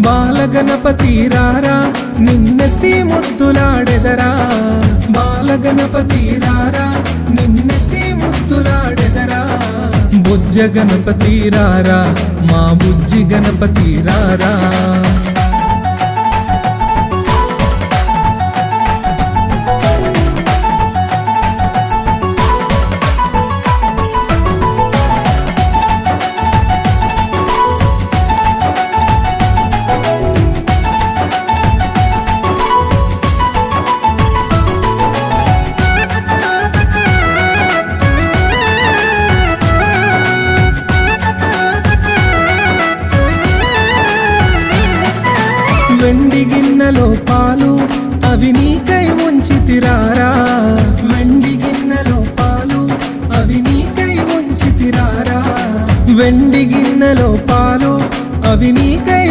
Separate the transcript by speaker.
Speaker 1: బాలగణపతి రారా నిన్నెత్తి ముద్దులాడెదరా, బాలగణపతి రారా నిన్నెత్తి ముద్దులాడెదరా, బుజ్జ గణపతి రారా మా బుజ్జి గణపతి రారా. వెండి గిన్నెలో పాలు అవి నీకై ఉంచితిరారా, వెండి గిన్నెలో పాలు అవి నీకై ఉంచితిరారా, వెండి గిన్నెలో పాలు అవి నీకై